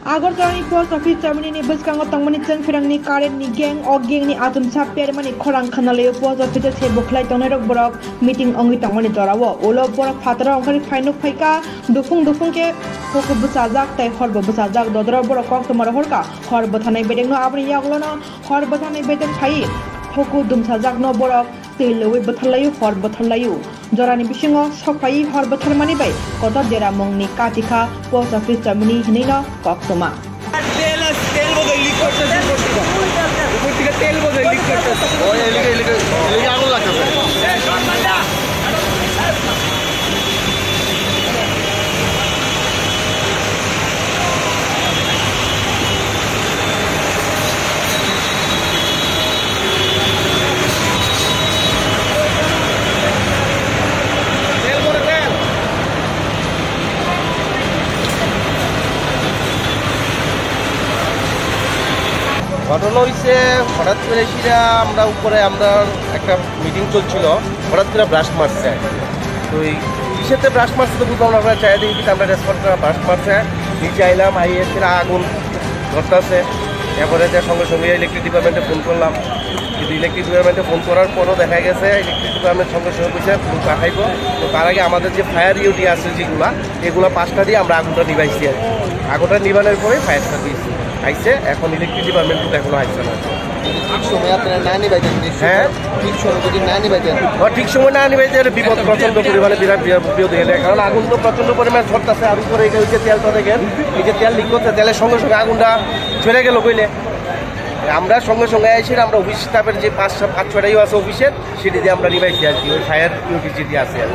Agartala post office Germany ni buskango tangmani chen firang ni current ni gang o gang ni atum sapper mani khorang khanale post office se boklai tongrok borok meeting ongi tangmani torawo ulo borok phatara ongkari phainuk phaika dufung ke poko busajak tai horbo busajak dodra borok kok tomar horka horbo thanai bedengno abri yaglono horbo thanai bedeng phai poko dumsajak no borok teilewi bothlayu horbo thlayu jorani bisingo sokpai horbo thalmani bai kotor jera mongni katika post office Germany hinino koktoma তেল বোধ leak করতেছে উপর থেকে তেল বোধ leak করতেছে ওই এলিগে আগুন লাগতেছে ঘটনা হয়েছে হঠাৎ করে আমরা উপরে আমরা একটা মিটিং চলছিল হঠাৎ করে ব্রাশ মারছে তো এই কিসেতে ব্রাশ মারছে তো বুঝলাম আমরা চাই দেখি কিন্তু আমরা রেসপন্সটা ব্রাশ মারছে নিচে আইলাম এসে আগুন ধরতেছে এরপরে সঙ্গে সঙ্গে ইলেকট্রিক ডিপার্টমেন্টে ফোন করলাম কিন্তু ইলেকট্রিক ডিপার্টমেন্টে ফোন করার পরও দেখা গেছে ইলেকট্রিক ডিপার্টমেন্ট সঙ্গে সঙ্গে বসে ফোন পাঠাইব তো তার আগে আমাদের যে ফায়ার ইউটি আছে এগুলো 5টা দিয়ে আমরা আগুনটা নিভাইছি আর আগুনটা নিভানোর পরে ফায়ার সার্ভিস আইসে এখন ইলেকট্রিক ডিপার্টমেন্ট কিন্তু এখনো আইসে না ঠিক সময় আপনারা না নিবাইতেন হ্যাঁ ঠিক সময় যদি না নিবাইতেন ঠিক সময় না নিবাইতে বিপদ প্রচণ্ড পরিমাণে বিরাট বিপদ হলে কারণ আগুন তো প্রচণ্ড পরিমাণে ধরতেছে আর উপরে এই যে তেলটা দেখেন এই যে তেল লিক করছে তেলের সঙ্গে সঙ্গে আগুনটা ছেড়ে গেল কইলে আমরা সঙ্গে সঙ্গে আইসি আমরা অফিস স্টাফের যে 5-6টাই আছে অফিসের সেটি দিয়ে আমরা নিবাইছি আর কি ওই ফায়ার ইউটি যেটি আছে আর